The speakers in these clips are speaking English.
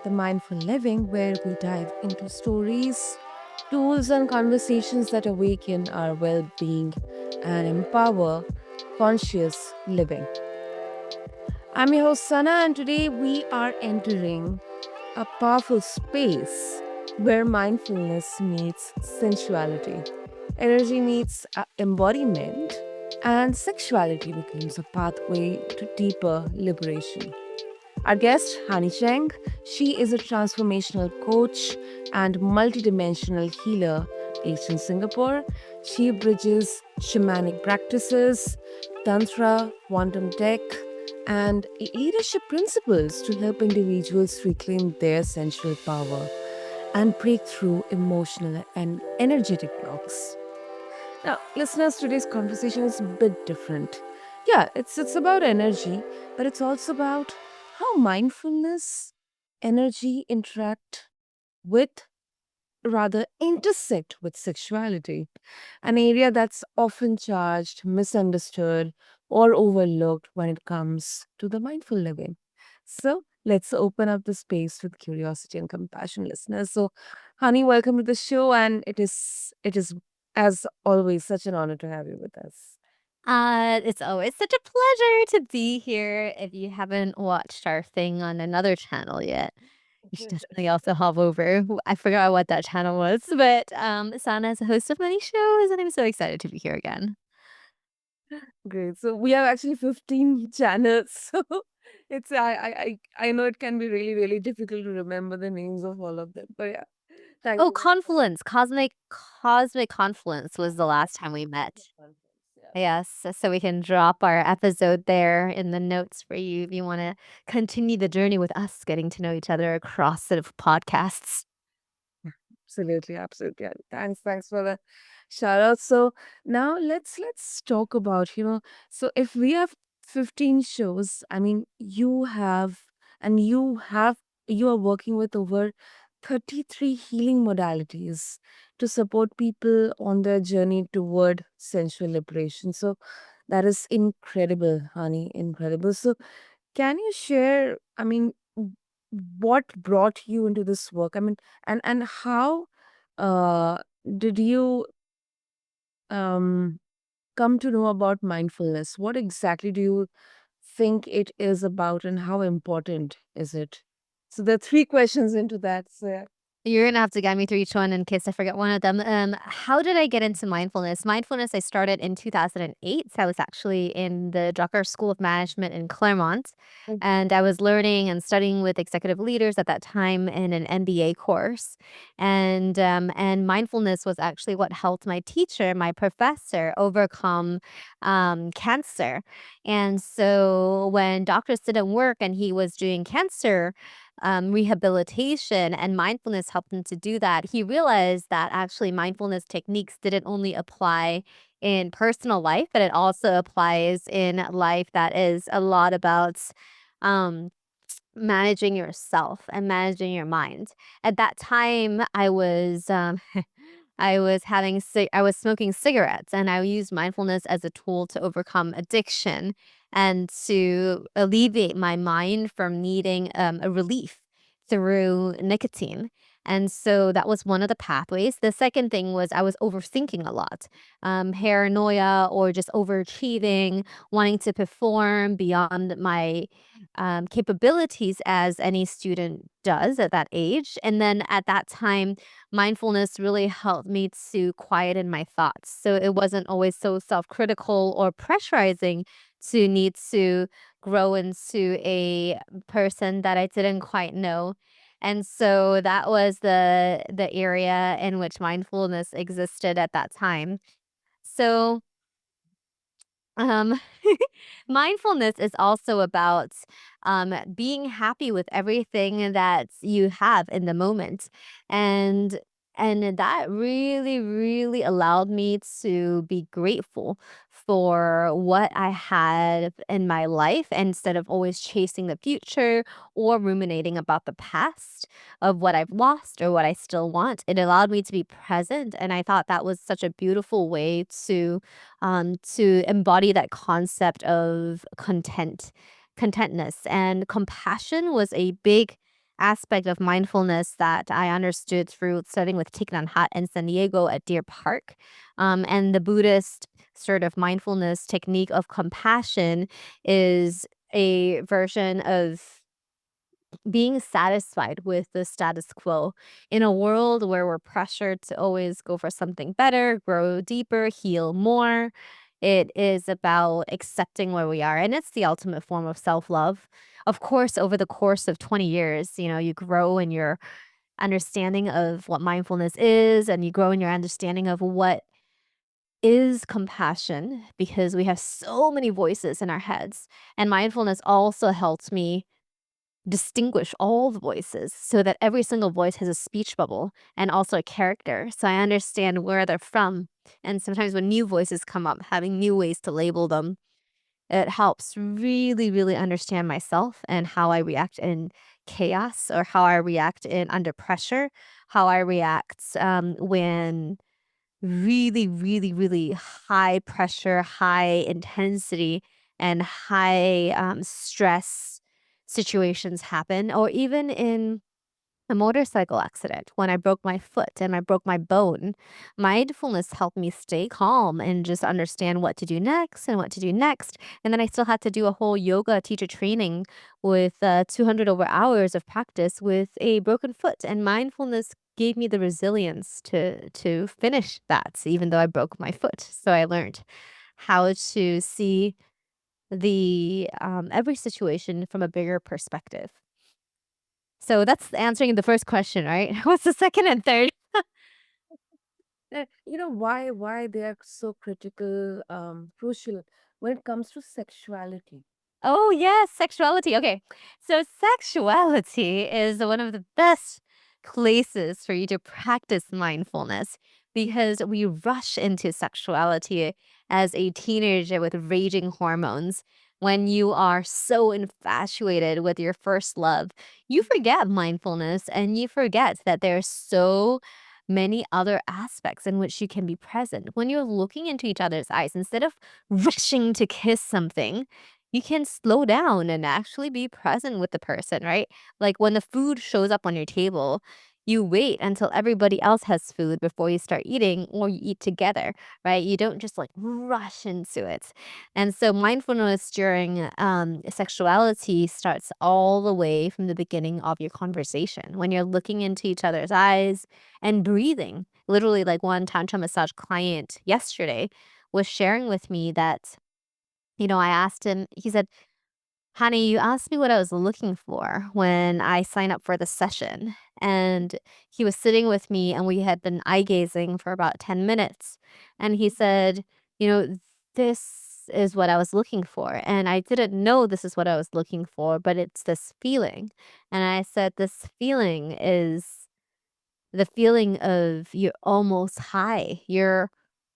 the Mindful Living, where we dive into stories, tools, and conversations that awaken our well being and empower conscious living. I'm your host, Sana, and today we are entering a powerful space where mindfulness meets sensuality, energy meets embodiment, and sexuality becomes a pathway to deeper liberation. Our guest, Hani Chang, she is a transformational coach and multidimensional healer based in Singapore. She bridges shamanic practices, Tantra, quantum tech, and leadership principles to help individuals reclaim their sensual power and break through emotional and energetic blocks. Now, listeners, today's conversation is a bit different. Yeah, it's about energy, but it's also about how mindfulness, energy interact with, rather intersect with sexuality, an area that's often charged, misunderstood, or overlooked when it comes to the mindful living. So let's open up the space with curiosity and compassion, listeners. So, Honey, welcome to the show, and it is as always such an honor to have you with us. It's always such a pleasure to be here. If you haven't watched our thing on another channel yet, you should definitely also hop over. I forgot what that channel was, but Sana is a host of many shows, and I'm so excited to be here again. Great. So we have actually 15 channels. So it's I know it can be really, really difficult to remember the names of all of them. But yeah, thank Oh, you very much. Confluence, Cosmic Confluence was the last time we met. Yeah. Yes, so we can drop our episode there in the notes for you if you want to continue the journey with us, getting to know each other across the podcasts. Absolutely, absolutely. Yeah. Thanks for the shout out. So now let's talk about, so if we have 15 shows, I mean, you are working with over 33 healing modalities to support people on their journey toward sensual liberation. So that is incredible, honey, incredible. So can you share, I mean, what brought you into this work? I mean, and how uh, did you um, come to know about mindfulness? What exactly do you think it is about, and how important is it? So there are three questions into that. So yeah. You're gonna have to guide me through each one in case I forget one of them. How did I get into mindfulness? Mindfulness I started in 2008. So I was actually in the Drucker School of Management in Claremont, Mm. and I was learning and studying with executive leaders at that time in an MBA course. And mindfulness was actually what helped my teacher, my professor, overcome cancer. And so when doctors didn't work and he was doing cancer rehabilitation, and mindfulness helped him to do that. He realized that actually mindfulness techniques didn't only apply in personal life, but it also applies in life that is a lot about um, managing yourself and managing your mind. At that time, I was smoking cigarettes, and I used mindfulness as a tool to overcome addiction and to alleviate my mind from needing a relief through nicotine. And so that was one of the pathways. The second thing was I was overthinking a lot, paranoia or just overachieving, wanting to perform beyond my capabilities as any student does at that age. And then at that time, mindfulness really helped me to quieten my thoughts. So it wasn't always so self critical or pressurizing to need to grow into a person that I didn't quite know. And so that was the area in which mindfulness existed at that time. So um, mindfulness is also about being happy with everything that you have in the moment, and that really, really allowed me to be grateful for what I had in my life instead of always chasing the future or ruminating about the past of what I've lost or what I still want. It allowed me to be present, and I thought that was such a beautiful way to embody that concept of contentness. And compassion was a big aspect of mindfulness that I understood through studying with Thich Nhat Hanh in San Diego at Deer Park. And the Buddhist sort of mindfulness technique of compassion is a version of being satisfied with the status quo in a world where we're pressured to always go for something better, grow deeper, heal more. It is about accepting where we are. And it's the ultimate form of self love. Of course, over the course of 20 years, you grow in your understanding of what mindfulness is, and you grow in your understanding of what is compassion because we have so many voices in our heads. And mindfulness also helps me distinguish all the voices so that every single voice has a speech bubble and also a character. So I understand where they're from. And sometimes when new voices come up, having new ways to label them, it helps really, really understand myself and how I react in chaos or how I react in under pressure, how I react when really, really, really high pressure, high intensity, and high stress situations happen, or even in a motorcycle accident when I broke my foot and I broke my bone. Mindfulness helped me stay calm and just understand what to do next and what to do next. And then I still had to do a whole yoga teacher training with 200 over hours of practice with a broken foot. And mindfulness gave me the resilience to finish that, even though I broke my foot. So I learned how to see the every situation from a bigger perspective. So that's answering the first question, right? What's the second and third? Why they are so critical, crucial when it comes to sexuality? Oh, yes, sexuality. Okay. So, sexuality is one of the best places for you to practice mindfulness because we rush into sexuality as a teenager with raging hormones. When you are so infatuated with your first love, you forget mindfulness and you forget that there's so many other aspects in which you can be present. When you're looking into each other's eyes, instead of rushing to kiss something, you can slow down and actually be present with the person, right? Like when the food shows up on your table, you wait until everybody else has food before you start eating or you eat together, right? You don't just like rush into it. And so mindfulness during sexuality starts all the way from the beginning of your conversation when you're looking into each other's eyes and breathing. Literally, like one Tantra massage client yesterday was sharing with me that I asked him, he said, "Honey, you asked me what I was looking for when I signed up for the session." And he was sitting with me and we had been eye gazing for about 10 minutes. And he said, you know, this is what I was looking for. And I didn't know this is what I was looking for, but it's this feeling. And I said, this feeling is the feeling of you're almost high. You're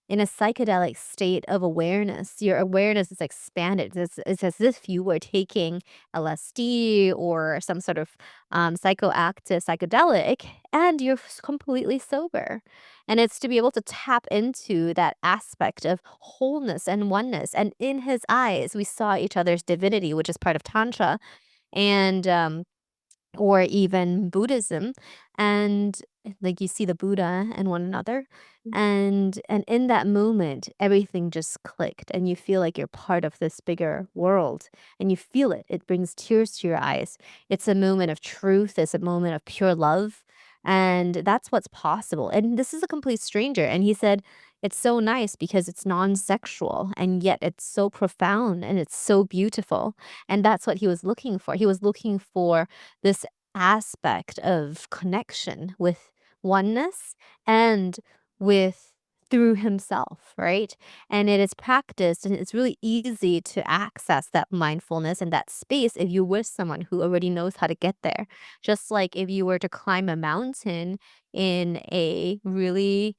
in a psychedelic state of awareness. Your awareness is expanded. It's as if you were taking LSD or some sort of psychoactive psychedelic and you're completely sober. And it's to be able to tap into that aspect of wholeness and oneness. And in his eyes, we saw each other's divinity, which is part of Tantra. And or even Buddhism, and like you see the Buddha and one another, and in that moment, everything just clicked, and you feel like you're part of this bigger world, and you feel it. It brings tears to your eyes. It's a moment of truth. It's a moment of pure love, and that's what's possible. And this is a complete stranger, and he said. It's so nice because it's non-sexual and yet it's so profound and it's so beautiful. And that's what he was looking for. He was looking for this aspect of connection with oneness and with through himself, right? And it is practiced and it's really easy to access that mindfulness and that space if you're with someone who already knows how to get there. Just like if you were to climb a mountain in a really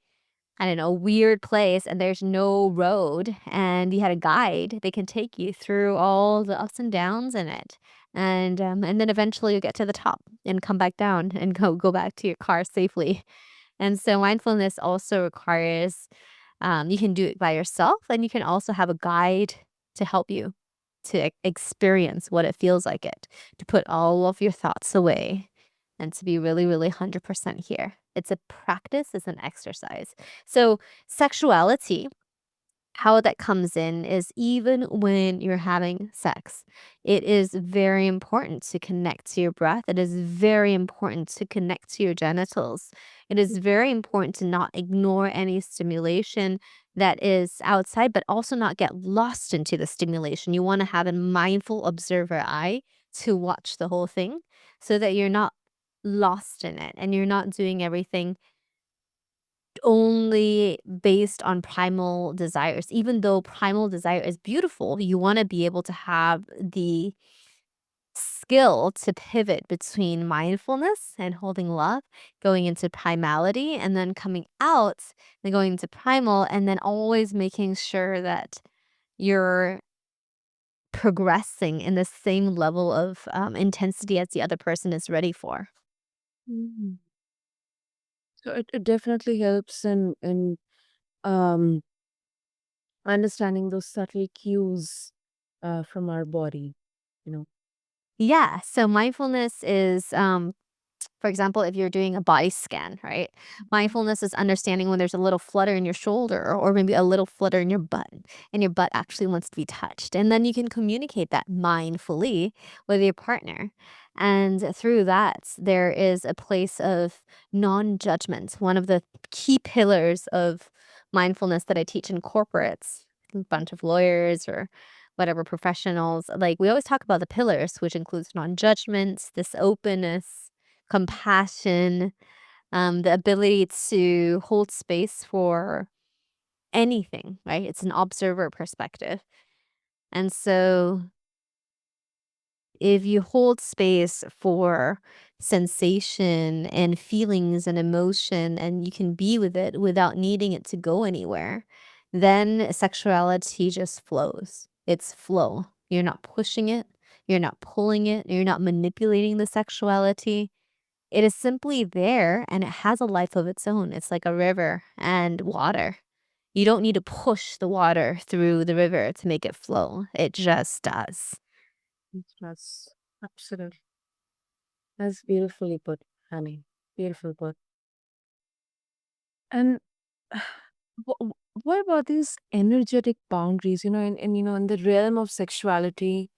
I don't know, weird place and there's no road and you had a guide, they can take you through all the ups and downs in it. And then eventually you get to the top and come back down and go back to your car safely. And so mindfulness also requires you can do it by yourself and you can also have a guide to help you to experience what it feels like it, to put all of your thoughts away and to be really, really 100% here. It's a practice, it's an exercise. So, sexuality, how that comes in is even when you're having sex, it is very important to connect to your breath. It is very important to connect to your genitals. It is very important to not ignore any stimulation that is outside, but also not get lost into the stimulation. You want to have a mindful observer eye to watch the whole thing so that you're not lost in it and you're not doing everything only based on primal desires. Even though primal desire is beautiful, you want to be able to have the skill to pivot between mindfulness and holding love, going into primality, and then coming out and going into primal, and then always making sure that you're progressing in the same level of intensity as the other person is ready for. Mhm. So it definitely helps in um, understanding those subtle cues from our body, you know. Yeah. So mindfulness is for example, if you're doing a body scan, right? Mhm. Mindfulness is understanding when there's a little flutter in your shoulder or maybe a little flutter in your butt, and your butt actually wants to be touched. And then you can communicate that mindfully with your partner. And through that, there is a place of non judgment. One of the key pillars of mindfulness that I teach in corporates, a bunch of lawyers or whatever professionals, like we always talk about the pillars, which includes non judgment, this openness, compassion, the ability to hold space for anything, right? It's an observer perspective. And so if you hold space for sensation and feelings and emotion and you can be with it without needing it to go anywhere, then sexuality just flows. It's flow. You're not pushing it, you're not pulling it, you're not manipulating the sexuality. It is simply there and it has a life of its own. It's like a river and water. You don't need to push the water through the river to make it flow. It just does. That's absolutely. That's beautifully put, honey. Beautiful put. And what about these energetic boundaries? In the realm of sexuality,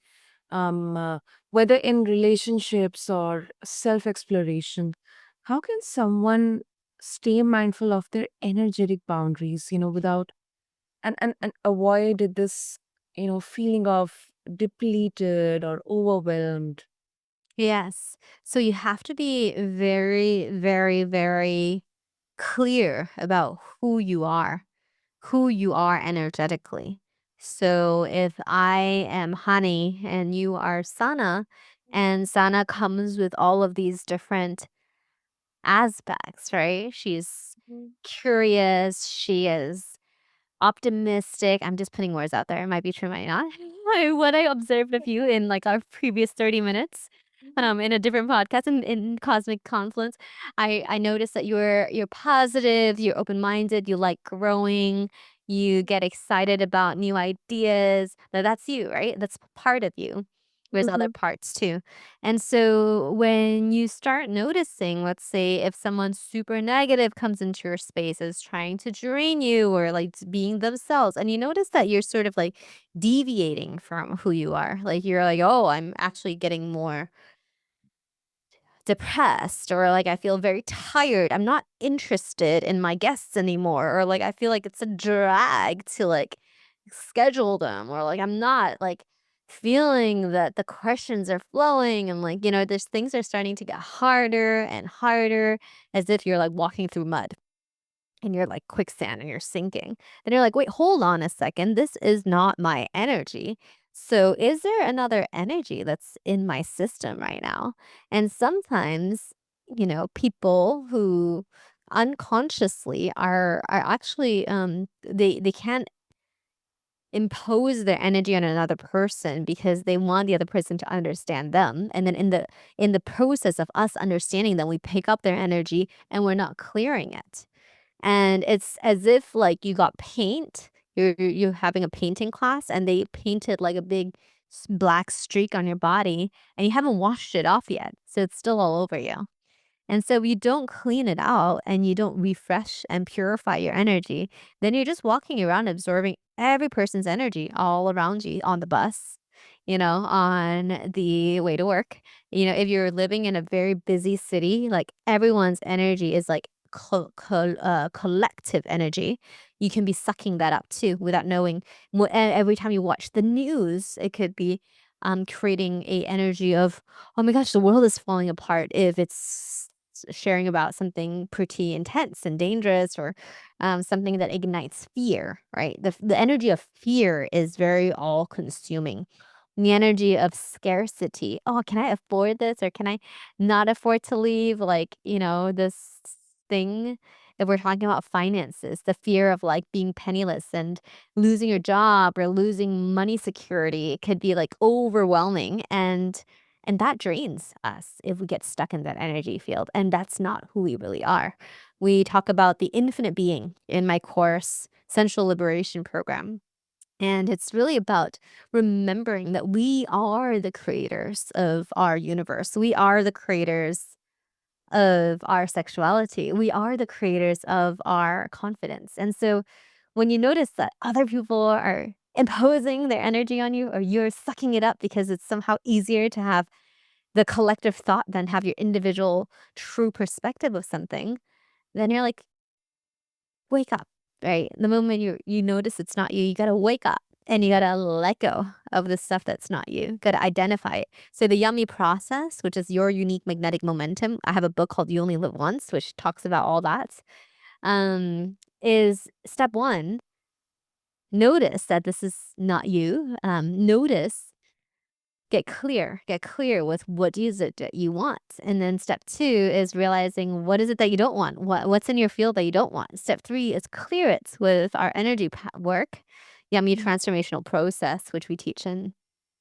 whether in relationships or self exploration, how can someone stay mindful of their energetic boundaries? Without and avoid this, feeling of depleted or overwhelmed. Yes. So you have to be very, very, very clear about who you are energetically. So if I am Honey and you are Sana, and Sana comes with all of these different aspects, right? She's Mhm. curious, she is optimistic. I'm just putting words out there. It might be true, might not. What I observed of you in like our previous 30 minutes, in a different podcast in Cosmic Confluence, I noticed that you're positive, you're open minded, you like growing, you get excited about new ideas. Now that's you, right? That's part of you. There's other Mhm. parts too. And so when you start noticing, let's say if someone super negative comes into your space is trying to drain you or like being themselves, and you notice that you're sort of like deviating from who you are, like you're like, oh, I'm actually getting more depressed, or like I feel very tired. I'm not interested in my guests anymore, or like I feel like it's a drag to like schedule them, or like I'm not like feeling that the questions are flowing, and like, there's things are starting to get harder and harder, as if you're like walking through mud and you're like quicksand and you're sinking. Then you're like, wait, hold on a second. This is not my energy. So, is there another energy that's in my system right now? And sometimes, people who unconsciously are actually they can't impose their energy on another person because they want the other person to understand them, and then in the process of us understanding them, we pick up their energy and we're not clearing it. And it's as if, like, you got paint, you're having a painting class, and they painted, like, a big black streak on your body, and you haven't washed it off yet, so it's still all over you. And so if you don't clean it out and you don't refresh and purify your energy, then you're just walking around absorbing every person's energy all around you on the bus, on the way to work. If you're living in a very busy city, like everyone's energy is like collective energy. You can be sucking that up too without knowing. Every time you watch the news, it could be creating a energy of, oh my gosh, the world is falling apart if it's sharing about something pretty intense and dangerous, or something that ignites fear, right? The energy of fear is very all consuming. The energy of scarcity. Oh, can I afford this, or can I not afford to leave? Like, this thing. If we're talking about finances, the fear of like being penniless and losing your job or losing money security, it could be like overwhelming, and that drains us if we get stuck in that energy field, and that's not who we really are. We talk about the infinite being in my course, Sensual Liberation program. And it's really about remembering that we are the creators of our universe. We are the creators of our sexuality. We are the creators of our confidence. And so when you notice that other people are imposing their energy on you, or you're sucking it up because it's somehow easier to have the collective thought than have your individual true perspective of something, then you're like, wake up, right? The moment you notice it's not you, you gotta wake up and you gotta let go of the stuff that's not you. Gotta identify it. So the yummy process, which is your unique magnetic momentum. I have a book called You Only Live Once, which talks about all that. Is step one, notice that this is not you. Notice, get clear with what is it that you want. And then step two is realizing what is it that you don't want, what's in your field that you don't want. Step three is clear it with our energy work, yummy transformational process, which we teach in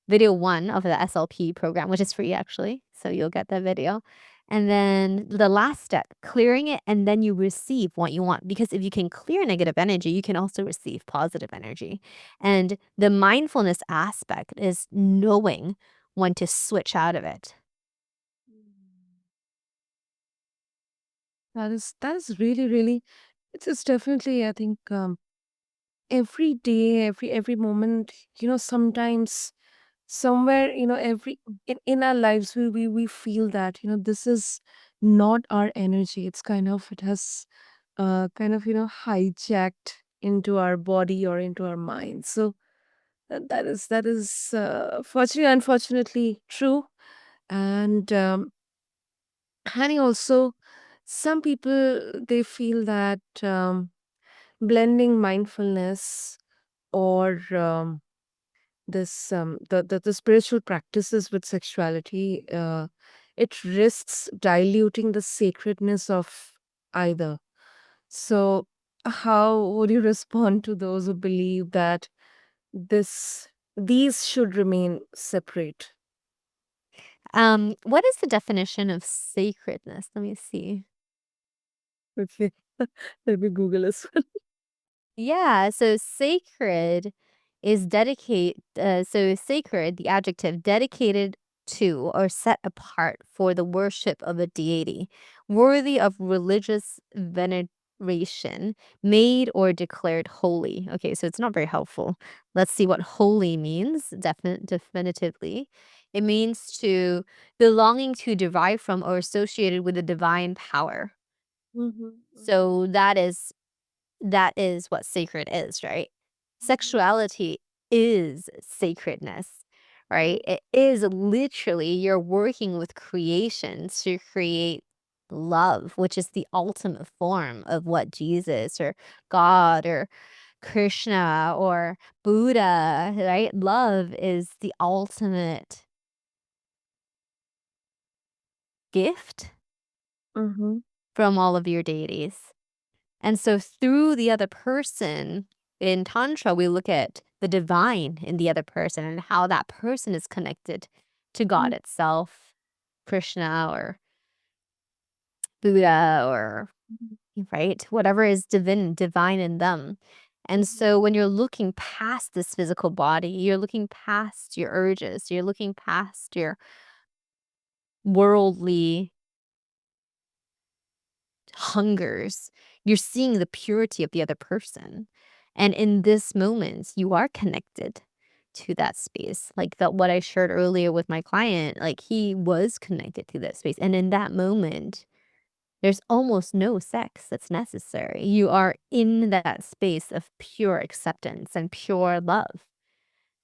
video 1 of the SLP program, which is free actually, so you'll get that video. And then the last step, clearing it, and then you receive what you want, because if you can clear negative energy, you can also receive positive energy. And the mindfulness aspect is knowing when to switch out of it. That is really, really, it's definitely, I think, every day, every moment, sometimes somewhere, in our lives, we feel that, this is not our energy. It's kind of, it has kind of, hijacked into our body or into our mind. So that is fortunately, unfortunately true. And honey, also, some people, they feel that blending mindfulness or the spiritual practices with sexuality, it risks diluting the sacredness of either. So how would you respond to those who believe that this these should remain separate? What is the definition of sacredness? Let me see. Okay. Let me Google as well. Yeah, so sacred is sacred, the adjective, dedicated to or set apart for the worship of a deity, worthy of religious veneration, made or declared holy. Okay, so it's not very helpful. Let's see what holy means definitively. It means to belonging to, derive from, or associated with a divine power. Mhm, mhm, So that is what sacred is, right? mhm, Sexuality is sacredness, right? mhm, It is literally you're working with creation to create love, which is the ultimate form of what Jesus or God or Krishna or Buddha, right? Love is the ultimate gift mhm, from all of your deities. And so through the other person, in Tantra, we look at the divine in the other person and how that person is connected to God mhm, itself, Krishna or Buddha, or mhm, right, whatever is divine in them. And mhm, so when you're looking past this physical body, you're looking past your urges, you're looking past your worldly hungers, you're seeing the purity of the other person. And in this moment, you are connected to that space. Like that what I shared earlier with my client, like he was connected to that space. And in that moment, there's almost no sex that's necessary. You are in that space of pure acceptance and pure love.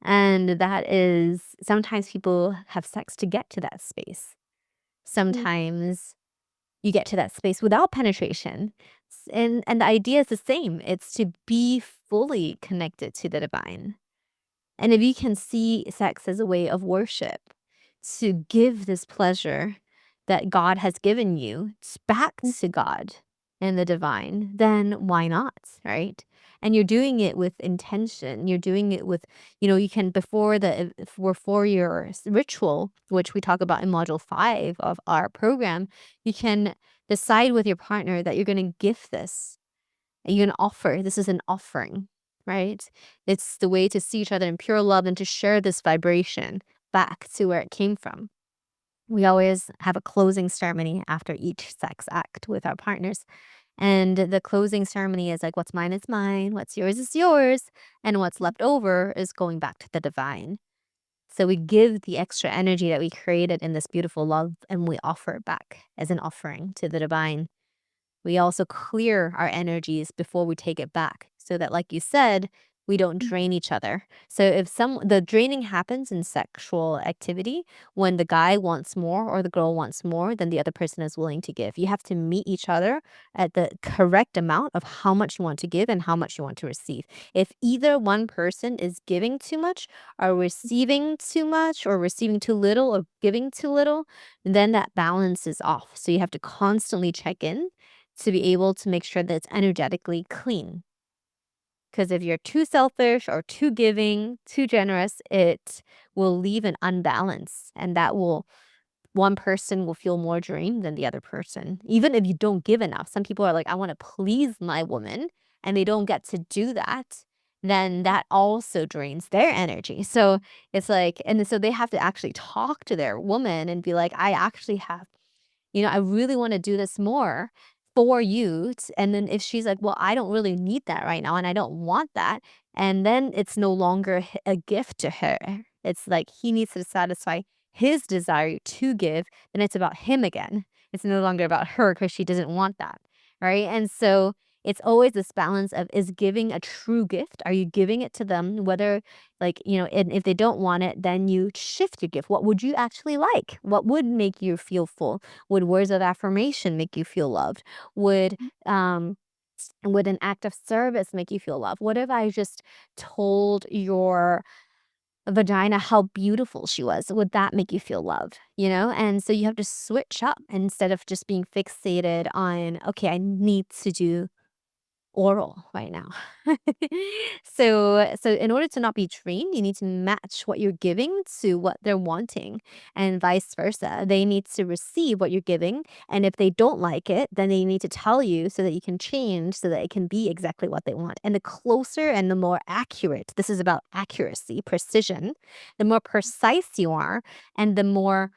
And that is sometimes people have sex to get to that space. Mm, Sometimes you get to that space without penetration. And the idea is the same. It's to be fully connected to the divine. And if you can see sex as a way of worship, to give this pleasure that God has given you back mm, to God and the divine, then why not? Right. And you're doing it with intention. You're doing it with, you can before your ritual, which we talk about in module 5 of our program, you can decide with your partner that you're going to give this and you're going to offer. This is an offering, right? It's the way to see each other in pure love and to share this vibration back to where it came from. We always have a closing ceremony after each sex act with our partners. And the closing ceremony is like, what's mine is mine, what's yours is yours, and what's left over is going back to the divine. So we give the extra energy that we created in this beautiful love and we offer it back as an offering to the divine. We also clear our energies before we take it back so that, like you said, we don't mm, drain each other. So if the draining happens in sexual activity when the guy wants more or the girl wants more than the other person is willing to give. You have to meet each other at the correct amount of how much you want to give and how much you want to receive. If either one person is giving too much or receiving too much or receiving too little or giving too little, then that balance is off. So you have to constantly check in to be able to make sure that it's energetically clean. Because if you're too selfish or too giving, too generous, it will leave an unbalance. And one person will feel more drained than the other person. Even if you don't give enough, some people are like, I want to please my woman, and they don't get to do that. Then that also drains their energy. So it's like, and so they have to actually talk to their woman and be like, I actually have I really wanna do this more for you, and then if she's like, "Well, I don't really need that right now, and I don't want that," and then it's no longer a gift to her. It's like he needs to satisfy his desire to give, then it's about him again. It's no longer about her because she doesn't want that, right? And so, it's always this balance of, is giving a true gift? Are you giving it to them? Whether, like, and if they don't want it, then you shift your gift. What would you actually like? What would make you feel full? Would words of affirmation make you feel loved? Um would an act of service make you feel loved? What if I just told your vagina how beautiful she was? Would that make you feel loved? And so you have to switch up instead of just being fixated on, okay, I need to do oral right now. So in order to not be drained, you need to match what you're giving to what they're wanting and vice versa. They need to receive what you're giving, and if they don't like it, then they need to tell you so that you can change so that it can be exactly what they want. And the closer and the more accurate, this is about accuracy, precision, the more precise you are and the more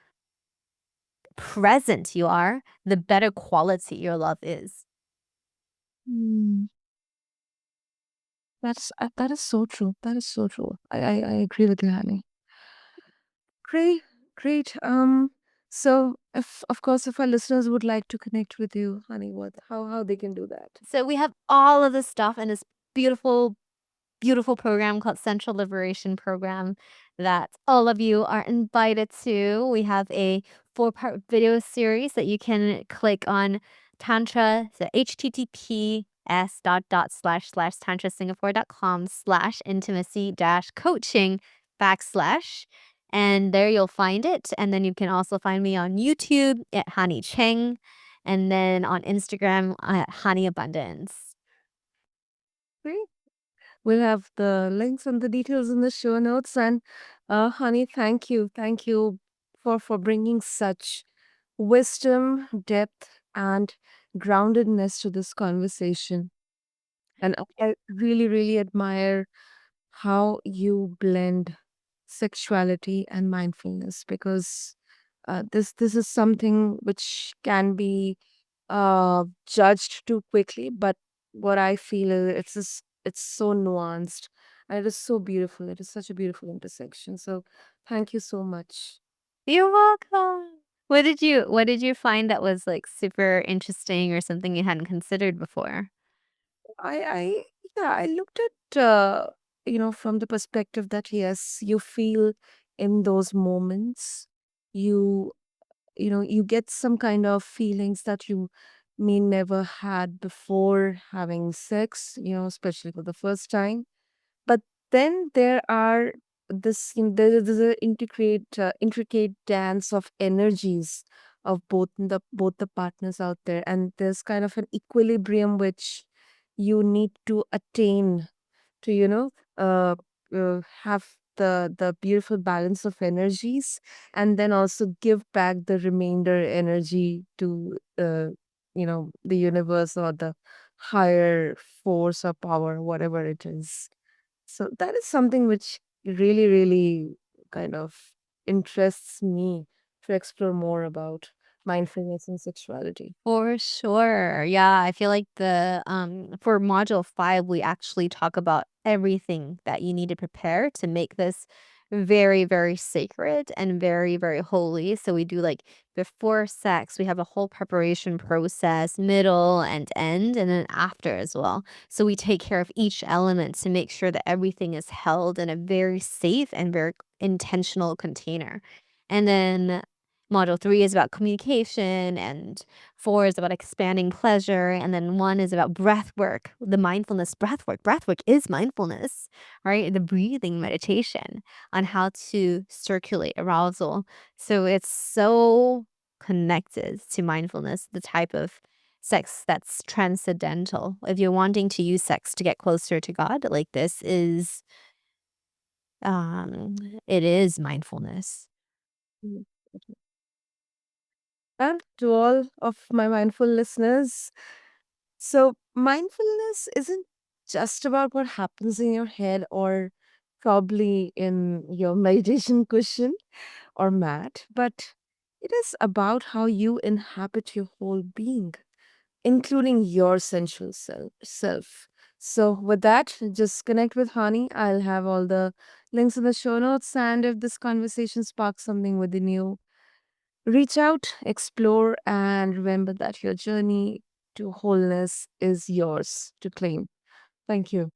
present you are, the better quality your love is. mm. That is so true. That is so true. I agree with you, honey. Great, great. So if of course if our listeners would like to connect with you, honey, what how they can do that? So we have all of this stuff in this beautiful, beautiful program called Central Liberation Program that all of you are invited to. We have a 4-part video series that you can click on Tantra, so https://tantrasingapore.com/intimacy dash coaching backslash. And there you'll find it. And then you can also find me on YouTube at Hani Chang and then on Instagram at Hani Abundance. Great. We'll have the links and the details in the show notes. And honey, thank you for bringing such wisdom, depth, and groundedness to this conversation. And I really, really admire how you blend sexuality and mindfulness because this is something which can be judged too quickly, but what I feel is it's so nuanced and it is so beautiful. It is such a beautiful intersection. So thank you so much. You're welcome. What did you find that was, like, super interesting or something you hadn't considered before? I yeah, I looked at from the perspective that yes, you feel in those moments, you you get some kind of feelings that you may never had before having sex, especially for the first time. But then there are there's a intricate dance of energies of both the partners out there, and there's kind of an equilibrium which you need to attain to have the beautiful balance of energies, and then also give back the remainder energy to the universe or the higher force or power, whatever it is. So that is something which really, really kind of interests me to explore more about mindfulness and sexuality. For sure. Yeah, I feel like for module 5, we actually talk about everything that you need to prepare to make this very, very sacred and very, very holy. So we do, like, before sex, we have a whole preparation process, middle and end, and then after as well. So we take care of each element to make sure that everything is held in a very safe and very intentional container. And then module 3 is about communication, and 4 is about expanding pleasure, and then 1 is about breath work, the mindfulness breath work. Breath work is mindfulness, right? The breathing meditation on how to circulate arousal. So it's so connected to mindfulness, the type of sex that's transcendental. If you're wanting to use sex to get closer to God, like, this is um it is mindfulness. Mm. And to all of my mindful listeners, so mindfulness isn't just about what happens in your head or probably in your meditation cushion or mat, but it is about how you inhabit your whole being, including your sensual self. So, with that, just connect with Hani. I'll have all the links in the show notes. And if this conversation sparks something within you, reach out, explore, and remember that your journey to wholeness is yours to claim. Thank you.